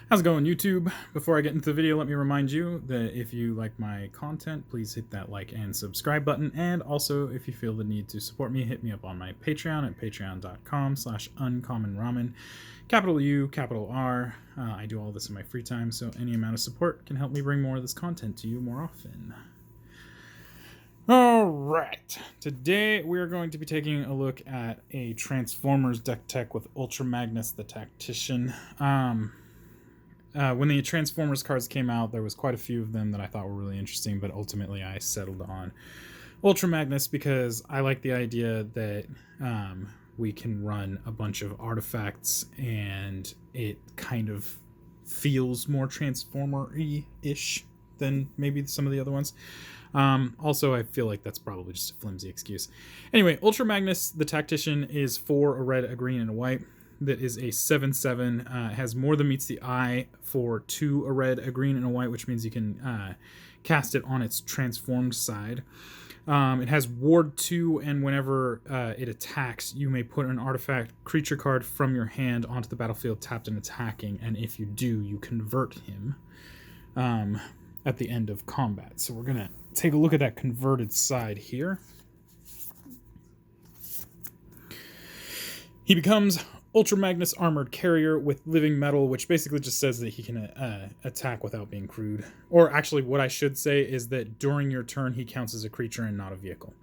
How's it going, YouTube? Before I get into the video, let me remind you that if you like my content, please hit that like and subscribe button. And also, if you feel the need to support me, hit me up on my Patreon at patreon.com/uncommonramen. Capital U, capital R. I do all this in my free time, so any amount of support can help me bring more of this content to you more often. Alright, today we are going to be taking a look at a Transformers deck tech with Ultra Magnus the Tactician. When the Transformers cards came out, there was quite a few of them that I thought were really interesting, but ultimately I settled on Ultra Magnus because I like the idea that we can run a bunch of artifacts and it kind of feels more Transformer-y-ish than maybe some of the other ones. Also, I feel like that's probably just a flimsy excuse. Anyway, Ultra Magnus the Tactician is 4, a red, a green, and a white. That is a 7/7. Has more than meets the eye for 2, a red, a green, and a white, which means you can cast it on its transformed side. It has Ward 2, and whenever it attacks, you may put an artifact creature card from your hand onto the battlefield tapped and attacking, and if you do, you convert him at the end of combat. So we're going to take a look at that converted side here. He becomes Ultra Magnus Armored Carrier with Living Metal, which basically just says that he can attack without being crewed. Or actually, what I should say is that during your turn, he counts as a creature and not a vehicle.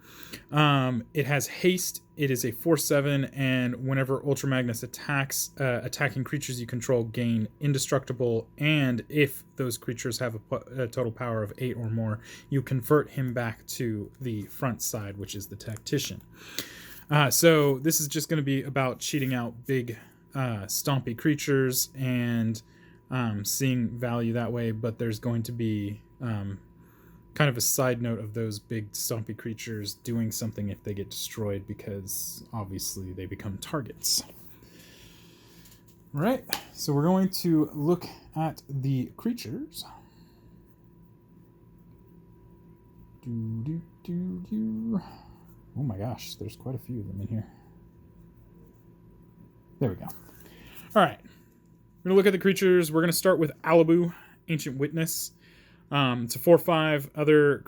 It has Haste. It is a 4/7, and whenever Ultra Magnus attacks, attacking creatures you control gain Indestructible, and if those creatures have a total power of 8 or more, you convert him back to the front side, which is the Tactician. So this is just going to be about cheating out big stompy creatures and seeing value that way, but there's going to be kind of a side note of those big stompy creatures doing something if they get destroyed, because obviously they become targets. All right, so we're going to look at the creatures. Oh my gosh, there's quite a few of them in here. There we go. All right, we're gonna look at the creatures. We're gonna start with Alibu, Ancient Witness. It's a 4/5. Other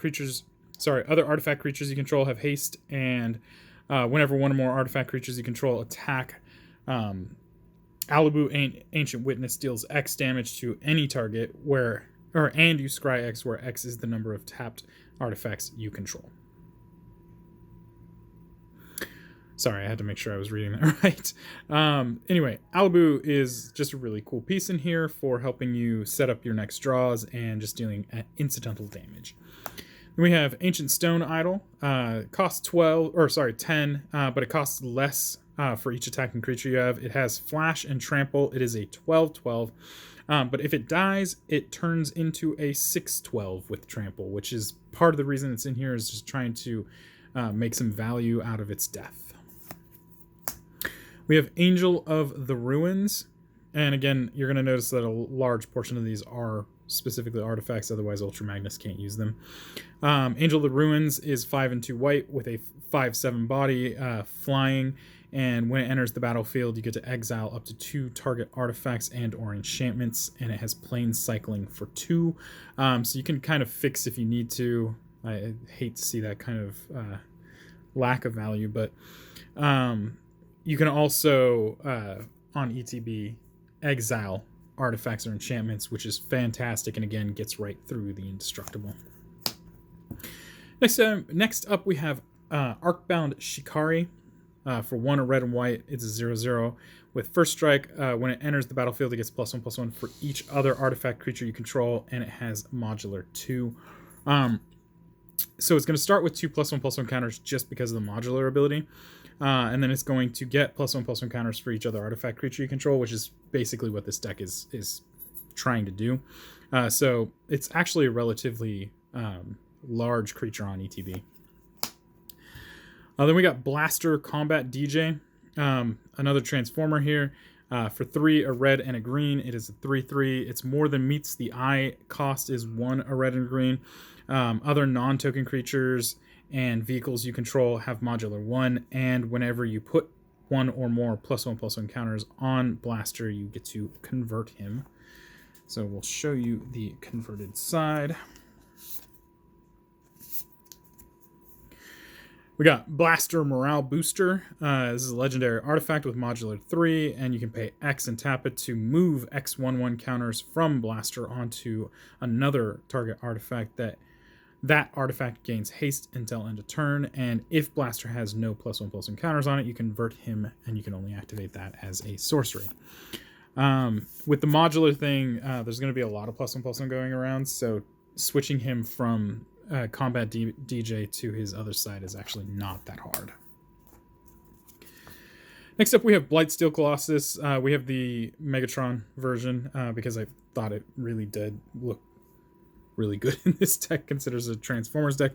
artifact creatures you control have haste, and whenever one or more artifact creatures you control attack, Alibu Ancient Witness deals X damage to any target and you scry X, where X is the number of tapped artifacts you control. Sorry, I had to make sure I was reading that right. Anyway, Alibu is just a really cool piece in here for helping you set up your next draws and just dealing incidental damage. Then we have Ancient Stone Idol. Costs 10, but it costs less for each attacking creature you have. It has Flash and Trample. It is a 12/12. But if it dies, it turns into a 6/12 with Trample, which is part of the reason it's in here, is just trying to make some value out of its death. We have Angel of the Ruins, and again, you're going to notice that a large portion of these are specifically artifacts, otherwise Ultra Magnus can't use them. Angel of the Ruins is 5 and 2 white with a 5/7 body, flying, and when it enters the battlefield, you get to exile up to 2 target artifacts and or enchantments, and it has plane cycling for 2, so you can kind of fix if you need to. I hate to see that kind of lack of value, but you can also, on ETB, exile artifacts or enchantments, which is fantastic, and again, gets right through the Indestructible. Next up, we have Arcbound Shikari. For 1, a red and white, it's a 0/0. With First Strike, when it enters the battlefield, it gets +1/+1 for each other artifact creature you control, and it has modular 2. So it's going to start with 2 +1/+1 counters just because of the modular ability. And then it's going to get +1/+1 counters for each other artifact creature you control, which is basically what this deck is trying to do. So it's actually a relatively large creature on ETB. Then we got Blaster Combat DJ, another Transformer here. For 3, a red and a green, it is a 3/3. It's more than meets the eye. Cost is 1, a red and a green. Other non-token creatures and vehicles you control have modular 1, and whenever you put 1 or more +1/+1 counters on Blaster, you get to convert him. So we'll show you the converted side. We got Blaster Morale Booster. This is a legendary artifact with modular 3, and you can pay X and tap it to move X/1/1 counters from Blaster onto another target artifact. That artifact gains haste until end of turn, and if Blaster has no +1/+1 counters on it, you convert him, and you can only activate that as a sorcery. With the modular thing, there's going to be a lot of +1/+1 going around, so switching him from combat DJ to his other side is actually not that hard. Next up, we have Blightsteel Colossus. We have the Megatron version because I thought it really did look really good in this deck, considers a Transformers deck.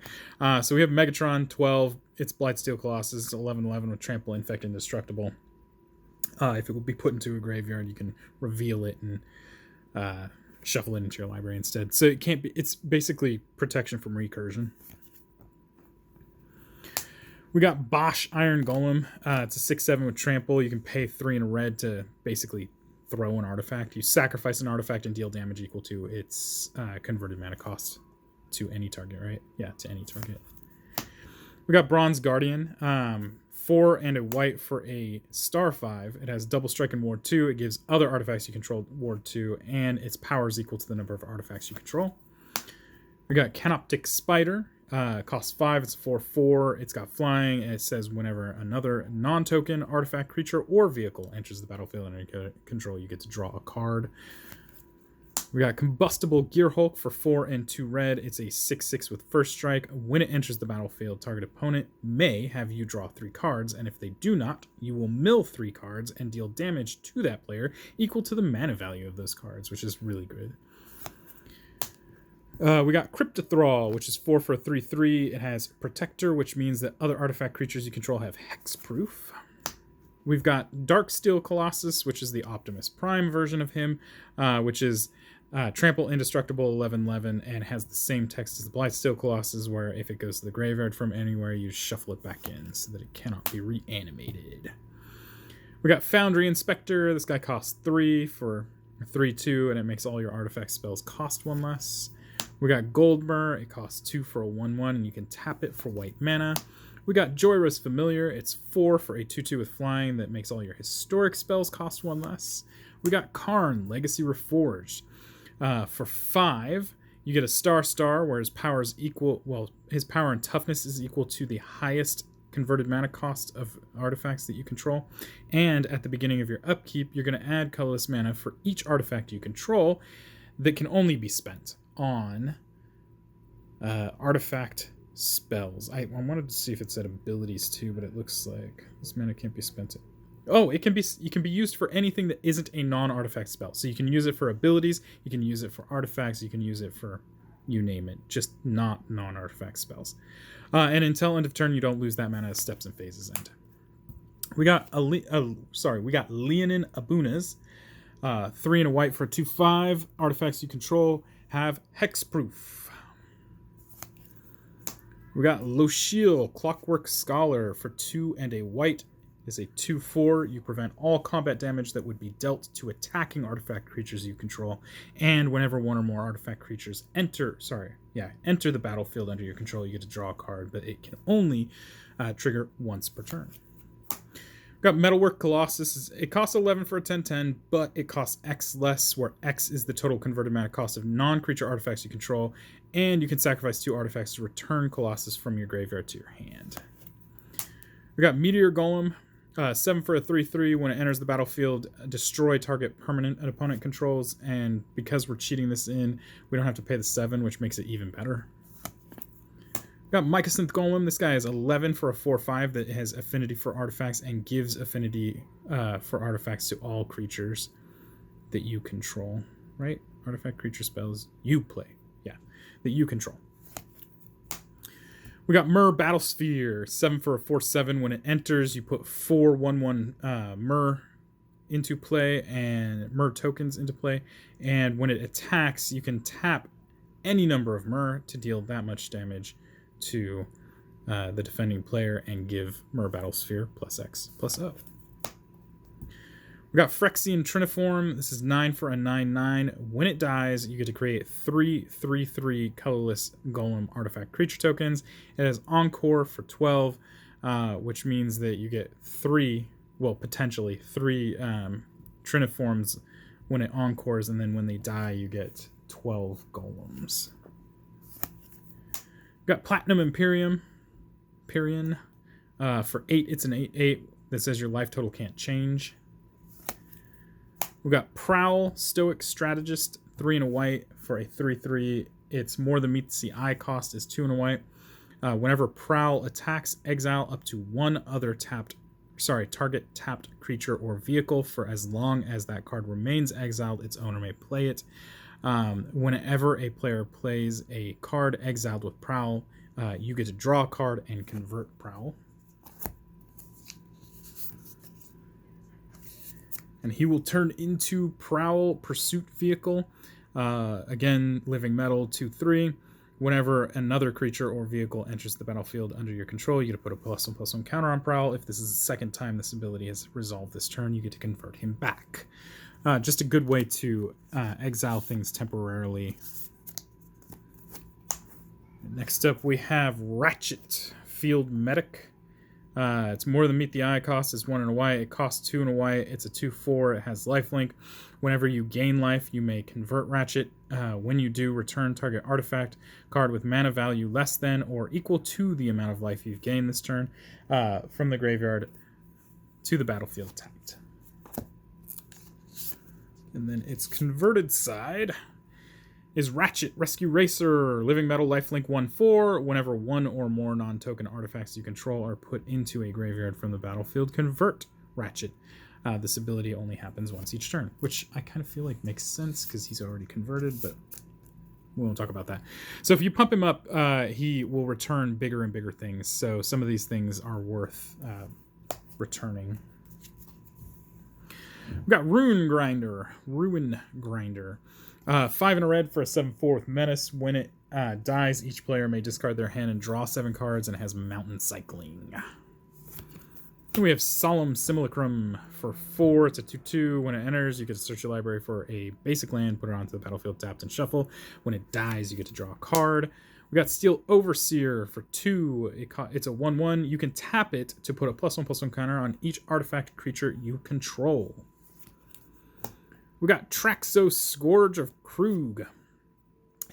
So we have Megatron 12. It's Blightsteel Colossus. It's 11/11 with Trample, Infect, Indestructible. If it would be put into a graveyard, you can reveal it and shuffle it into your library instead. So it can't be. It's basically protection from recursion. We got Bosch Iron Golem. It's a 6/7 with Trample. You can pay 3 in red to basically throw an artifact. You sacrifice an artifact and deal damage equal to its converted mana cost to any target, right? Yeah, to any target. We got Bronze Guardian. 4 and a white for a star 5. It has double strike and ward 2. It gives other artifacts you control ward 2, and its power is equal to the number of artifacts you control. We got Canoptic Spider. Costs 5. It's a 4/4. It's got flying, and it says whenever another non-token artifact, creature, or vehicle enters the battlefield under your control, you get to draw a card. We got Combustible Gearhulk for 4 and 2 red. It's a 6/6 with first strike. When it enters the battlefield, target opponent may have you draw 3 cards, and if they do not, you will mill 3 cards and deal damage to that player equal to the mana value of those cards, which is really good. We got Cryptothrall, which is 4 for a 3/3. It has Protector, which means that other artifact creatures you control have hexproof. We've got Darksteel Colossus, which is the Optimus Prime version of him, which is Trample, Indestructible, 11/11, and has the same text as the Blightsteel Colossus, where if it goes to the graveyard from anywhere, you shuffle it back in so that it cannot be reanimated. We got Foundry Inspector. This guy costs 3 for 3/2, and it makes all your artifact spells cost 1 less. We got Goldmer. It costs 2 for a 1/1, and you can tap it for white mana. We got Joyrus Familiar. It's 4 for a 2/2 with flying that makes all your historic spells cost 1 less. We got Karn, Legacy Reforged. For 5, you get a star, where his power is equal. Well, his power and toughness is equal to the highest converted mana cost of artifacts that you control. And at the beginning of your upkeep, you're going to add colorless mana for each artifact you control that can only be spent on artifact spells. I wanted to see if it said abilities too, but it looks like this mana can't be spent. Oh, it can be used for anything that isn't a non-artifact spell. So you can use it for abilities, you can use it for artifacts, you can use it for you name it, just not non-artifact spells. And until end of turn, you don't lose that mana as steps and phases end. We got Leonin Abunas. 3 and a white for 2/5. Artifacts you control have hexproof. We got Lochiel, Clockwork Scholar for 2 and a white. Is a 2/4. You prevent all combat damage that would be dealt to attacking artifact creatures you control, and whenever one or more artifact creatures enter the battlefield under your control, you get to draw a card, but it can only trigger once per turn. Got Metalwork Colossus. It costs 11 for a 10/10, but it costs X less, where X is the total converted mana cost of non-creature artifacts you control, and you can sacrifice 2 artifacts to return Colossus from your graveyard to your hand. We got Meteor Golem. 7 for a 3/3. When it enters the battlefield, destroy target permanent an opponent controls, and because we're cheating this in, we don't have to pay the 7, which makes it even better. Got Mycosynth Golem. This guy is 11 for a 4/5 that has affinity for artifacts and gives affinity for artifacts to all creatures that you control, right? Artifact creature spells you play, that you control. We got Myr Battlesphere, 7 for a 4/7. When it enters, you put 4 1/1 Myr into play and Myr tokens into play. And when it attacks, you can tap any number of Myr to deal that much damage to the defending player and give Myr Battlesphere +X +O. We got Phyrexian Triniform. This is 9 for a 9/9. When it dies, you get to create 3/3/3 colorless golem artifact creature tokens. It has Encore for 12, which means that you get 3, well, potentially 3 Triniforms when it Encores, and then when they die, you get 12 golems. We got Platinum Empyrean. For 8, it's an 8/8 that says your life total can't change. We got Prowl, Stoic Strategist, 3 and a white for a 3/3. It's more than meets the eye cost is 2 and a white. Whenever Prowl attacks, exile up to one other target tapped creature or vehicle for as long as that card remains exiled. Its owner may play it. Whenever a player plays a card exiled with Prowl, you get to draw a card and convert Prowl. And he will turn into Prowl Pursuit Vehicle. Again, Living Metal, 2/3. Whenever another creature or vehicle enters the battlefield under your control, you get to put a +1/+1 counter on Prowl. If this is the second time this ability has resolved this turn, you get to convert him back. Just a good way to exile things temporarily. Next up, we have Ratchet, Field Medic. It's more than meet the eye cost. It's 1 and a white. It costs 2 and a white. It's a 2/4. It has lifelink. Whenever you gain life, you may convert Ratchet. When you do, return target artifact card with mana value less than or equal to the amount of life you've gained this turn from the graveyard to the battlefield tapped. And then its converted side is Ratchet, Rescue Racer, Living Metal, lifelink 1/4. Whenever one or more non-token artifacts you control are put into a graveyard from the battlefield, convert Ratchet. This ability only happens once each turn, which I kind of feel like makes sense because he's already converted, but we won't talk about that. So if you pump him up, he will return bigger and bigger things. So some of these things are worth returning. We've got Ruin Grinder. 5 and a red for a 7/4 with Menace. When it dies, each player may discard their hand and draw 7 cards, and it has Mountain Cycling. Then we have Solemn Simulacrum for 4. It's a 2/2. When it enters, you get to search your library for a basic land, put it onto the battlefield, tapped, and shuffle. When it dies, you get to draw a card. We got Steel Overseer for 2. It's a 1/1. You can tap it to put a +1/+1 counter on each artifact creature you control. We got Traxos Scourge of Krug.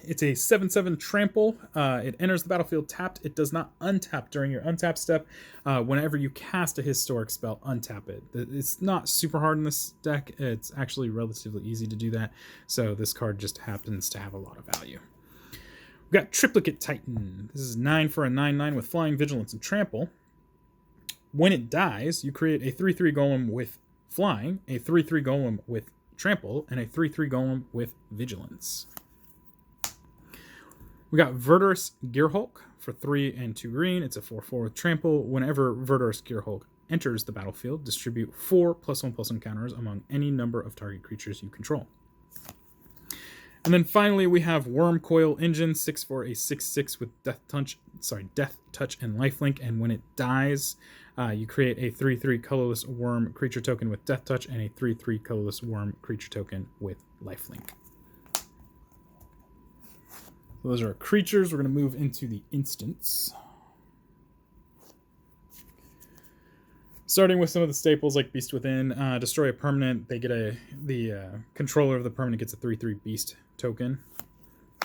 It's a 7/7 trample. It enters the battlefield tapped. It does not untap during your untap step. Whenever you cast a historic spell, untap it. It's not super hard in this deck. It's actually relatively easy to do that. So this card just happens to have a lot of value. We got Triplicate Titan. This is 9 for a 9/9 with Flying, Vigilance, and Trample. When it dies, you create a 3/3 golem with Flying, a 3/3 golem with Trample, and a 3/3 golem with Vigilance. We got Verdurous Gearhulk for 3 and 2 green. It's a 4/4 with Trample. Whenever Verdurous Gearhulk enters the battlefield, distribute 4 +1/+1 counters among any number of target creatures you control. And then finally, we have Worm Coil Engine, 6 for a 6/6 with Death Touch, and Lifelink. And when it dies, you create a 3/3 colorless worm creature token with Death Touch and a 3/3 colorless worm creature token with Lifelink. So those are our creatures. We're going to move into the instants. Starting with some of the staples like Beast Within, destroy a permanent. They get the controller of the permanent gets a 3/3 Beast token.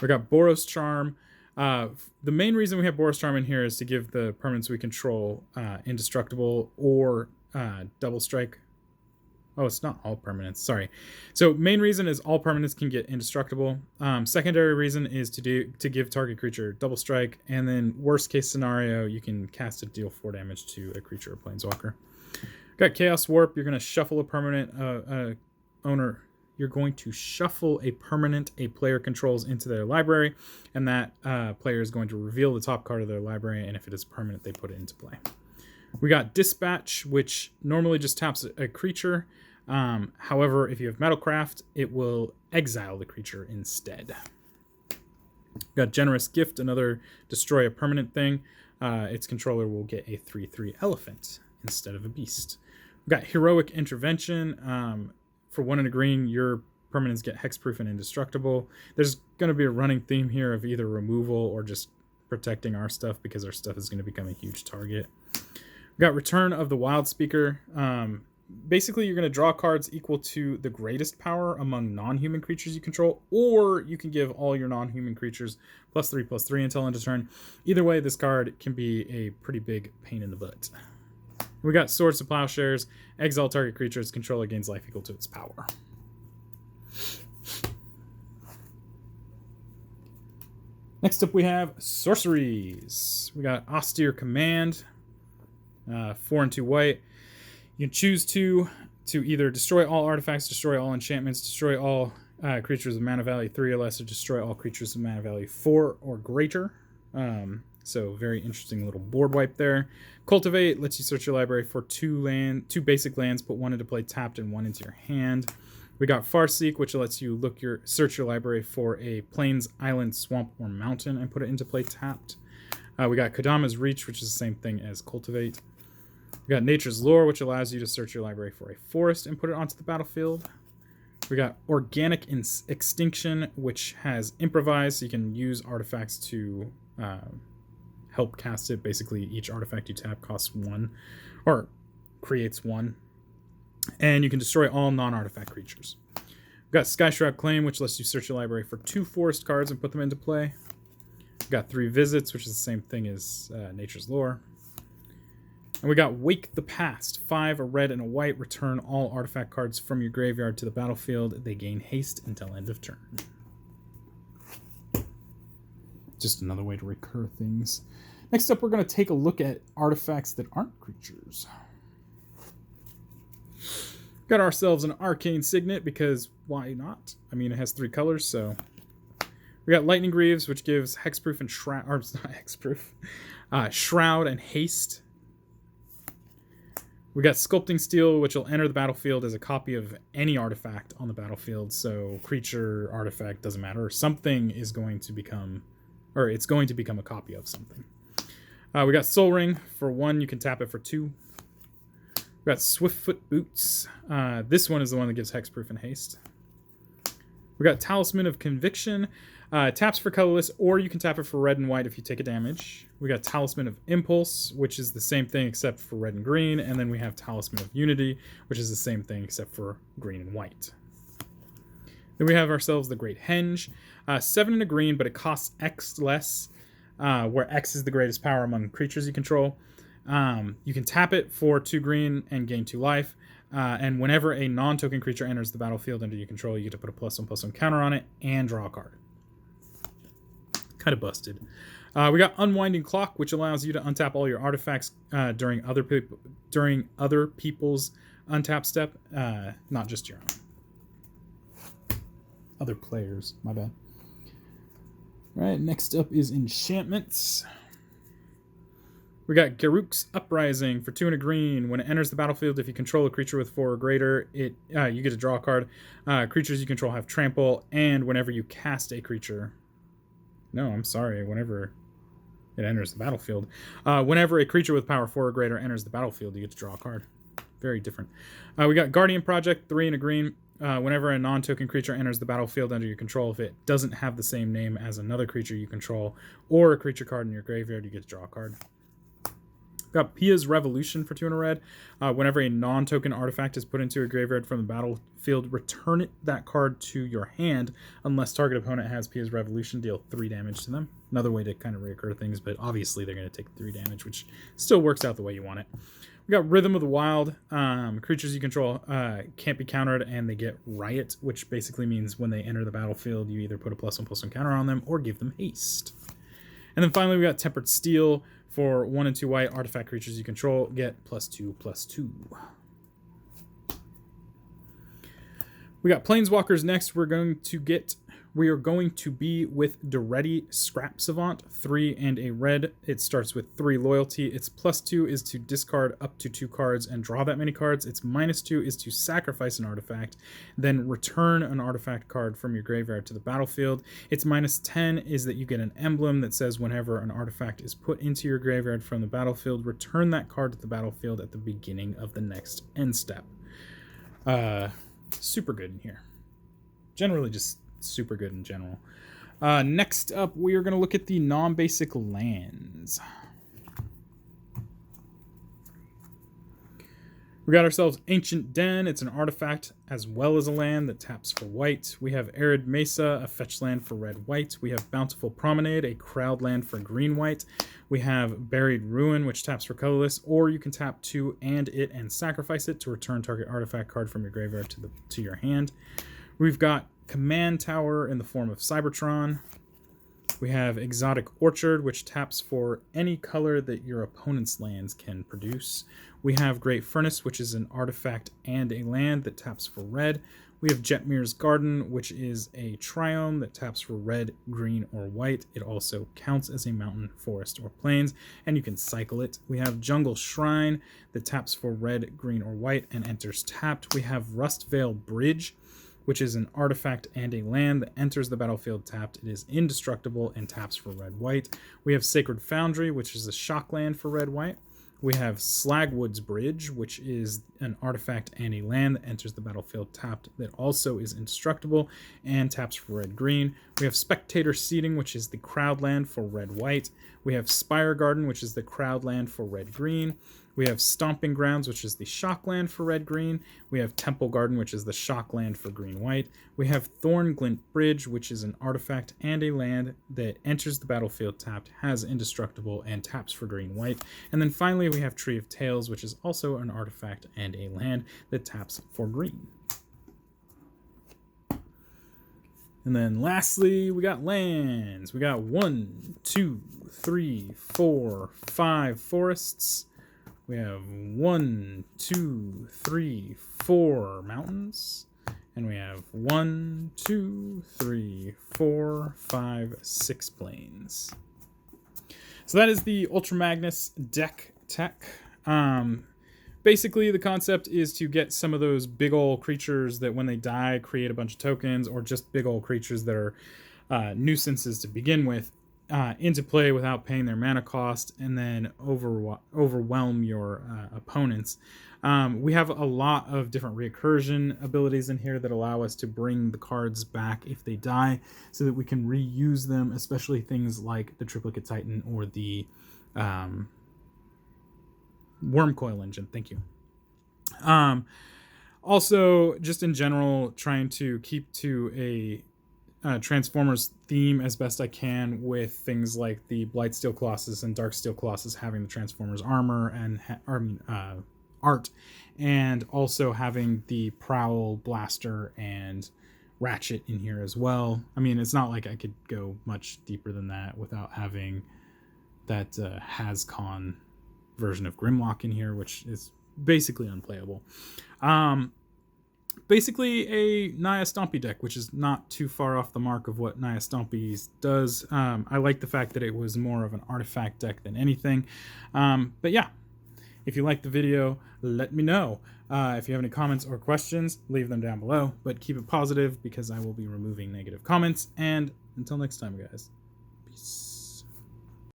We got Boros Charm. The main reason we have Boros Charm in here is to give the permanents we control indestructible or double strike. Oh, it's not all permanents. Sorry. So main reason is all permanents can get indestructible. Secondary reason is to give target creature double strike, and then worst case scenario, you can cast it, deal 4 damage to a creature or planeswalker. Got Chaos Warp. You're going to shuffle a permanent owner. You're going to shuffle a permanent a player controls into their library, and that player is going to reveal the top card of their library, and if it is permanent, they put it into play. We got Dispatch, which normally just taps a creature. However, if you have Metalcraft, it will exile the creature instead. Got Generous Gift, another destroy a permanent thing. Its controller will get a 3/3 elephant instead of a beast. We got Heroic Intervention. For 1 and a green, your permanents get hexproof and indestructible. There's going to be a running theme here of either removal or just protecting our stuff, because our stuff is going to become a huge target. We got Return of the Wild Speaker. Basically, you're going to draw cards equal to the greatest power among non-human creatures you control, or you can give all your non-human creatures +3/+3 until end of turn. Either way, this card can be a pretty big pain in the butt. We got Swords to Plowshares. Exile target creature's controller gains life equal to its power. Next up, we have sorceries. We got Austere Command, 4 and 2 white. You can choose to either destroy all artifacts, destroy all enchantments, destroy all creatures with mana value 3 or less, or destroy all creatures with mana value 4 or greater. So very interesting little board wipe there. Cultivate lets you search your library for 2 basic lands, put 1 into play tapped and 1 into your hand. We got Farseek, which lets you search your library for a plains, island, swamp, or mountain and put it into play tapped. We got Kodama's Reach, which is the same thing as Cultivate. We got Nature's Lore, which allows you to search your library for a forest and put it onto the battlefield. We got Organic Extinction, which has Improvise, so you can use artifacts to help cast it. Basically, each artifact you tap costs 1, or creates 1. And you can destroy all non-artifact creatures. We've got Skyshroud Claim, which lets you search your library for 2 forest cards and put them into play. We've got 3 Visits, which is the same thing as Nature's Lore. And we got Wake the Past. 5, a red and a white. Return all artifact cards from your graveyard to the battlefield. They gain haste until end of turn. Just another way to recur things. Next up, we're going to take a look at artifacts that aren't creatures. Got ourselves an Arcane Signet, because why not? I mean, it has 3 colors, so... We got Lightning Greaves, which gives hexproof and shroud... Or, it's not hexproof. Shroud and haste. We got Sculpting Steel, which will enter the battlefield as a copy of any artifact on the battlefield. So creature, artifact, doesn't matter. Something is going to become... Or it's going to become a copy of something. We got Soul Ring. For 1, you can tap it for 2. We got Swiftfoot Boots. This one is the one that gives hexproof and haste. We got Talisman of Conviction. Taps for colorless, or you can tap it for red and white if you take a damage. We got Talisman of Impulse, which is the same thing except for red and green. And then we have Talisman of Unity, which is the same thing except for green and white. Then we have ourselves the Great Henge. 7 and a green, but it costs X less, where X is the greatest power among creatures you control. You can tap it for 2 green and gain 2 life. And whenever a non-token creature enters the battlefield under your control, you get to put a +1/+1 counter on it and draw a card. Kind of busted. We got Unwinding Clock, which allows you to untap all your artifacts during other people's untap step, not just your own. Other players, my bad. All right, next up is enchantments. We got Garruk's Uprising for 2 and a green. When it enters the battlefield, if you control a creature with 4 or greater, you get to draw a card. Creatures you control have trample, and whenever you cast a creature... No, I'm sorry. Whenever it enters the battlefield. Whenever a creature with power 4 or greater enters the battlefield, you get to draw a card. Very different. We got Guardian Project, 3 and a green. Whenever a non-token creature enters the battlefield under your control, if it doesn't have the same name as another creature you control, or a creature card in your graveyard, you get to draw a card. Got Pia's Revolution for 2 and a red. Whenever a non-token artifact is put into a graveyard from the battlefield, return that card to your hand unless target opponent has Pia's Revolution. Deal 3 damage to them. Another way to kind of reoccur things, but obviously they're going to take 3 damage, which still works out the way you want it. We got Rhythm of the Wild. Creatures you control can't be countered, and they get Riot, which basically means when they enter the battlefield, you either put a +1/+1 counter on them or give them haste. And then finally, we got Tempered Steel. For 1 and 2 white, artifact creatures you control get +2/+2. We got Planeswalkers next. We're going to get we are going to be with Duretti Scrap Savant, 3 and a red. It starts with 3 loyalty. Its +2 is to discard up to 2 cards and draw that many cards. Its -2 is to sacrifice an artifact, then return an artifact card from your graveyard to the battlefield. Its -10 is that you get an emblem that says whenever an artifact is put into your graveyard from the battlefield, return that card to the battlefield at the beginning of the next end step. Super good in here. Generally just super good in general. Next up, we are going to look at the non-basic lands. We got ourselves Ancient Den. It's an artifact as well as a land that taps for white. We have Arid Mesa, a fetch land for red-white. We have Bountiful Promenade, a crowd land for green-white. We have Buried Ruin, which taps for colorless, or you can tap 2 and sacrifice it to return target artifact card from your graveyard to your hand. We've got Command Tower in the form of Cybertron. We have Exotic Orchard, which taps for any color that your opponent's lands can produce. We have Great Furnace, which is an artifact and a land that taps for red. We have Jetmir's Garden, which is a triome that taps for red, green, or white. It also counts as a mountain, forest, or plains, and you can cycle it. We have Jungle Shrine that taps for red, green, or white and enters tapped. We have Rustvale Bridge, which is an artifact and a land that enters the battlefield tapped. It is indestructible and taps for red-white. We have Sacred Foundry, which is a shock land for red-white. We have Slagwood's Bridge, which is an artifact and a land that enters the battlefield tapped that also is indestructible and taps for red-green. We have Spectator Seating, which is the crowd land for red-white. We have Spire Garden, which is the crowd land for red-green. We have Stomping Grounds, which is the shock land for red-green. We have Temple Garden, which is the shock land for green-white. We have Thornglint Bridge, which is an artifact and a land that enters the battlefield tapped, has indestructible, and taps for green-white. And then finally, we have Tree of Tales, which is also an artifact and a land that taps for green. And then lastly, we got lands. We got 1, 2, 3, 4, 5 forests. We have 1, 2, 3, 4 mountains. And we have 1, 2, 3, 4, 5, 6 plains. So that is the Ultra Magnus deck tech. Basically, the concept is to get some of those big ol' creatures that when they die create a bunch of tokens, or just big ol' creatures that are nuisances to begin with, into play without paying their mana cost, and then overwhelm your opponents. We have a lot of different recursion abilities in here that allow us to bring the cards back if they die, so that we can reuse them, especially things like the Triplicate Titan or the Wormcoil Engine. Thank you. Also, just in general, trying to keep to a Transformers theme as best I can, with things like the Blightsteel Colossus and Darksteel Colossus having the Transformers armor and art, and also having the Prowl, Blaster, and Ratchet in here as well. I mean, it's not like I could go much deeper than that without having that Hazcon version of Grimlock in here, which is basically unplayable. Basically a Naya Stompy deck, which is not too far off the mark of what Naya Stompy does. I like the fact that it was more of an artifact deck than anything. But yeah, if you liked the video, let me know. If you have any comments or questions, leave them down below. But keep it positive, because I will be removing negative comments. And until next time, guys. Peace.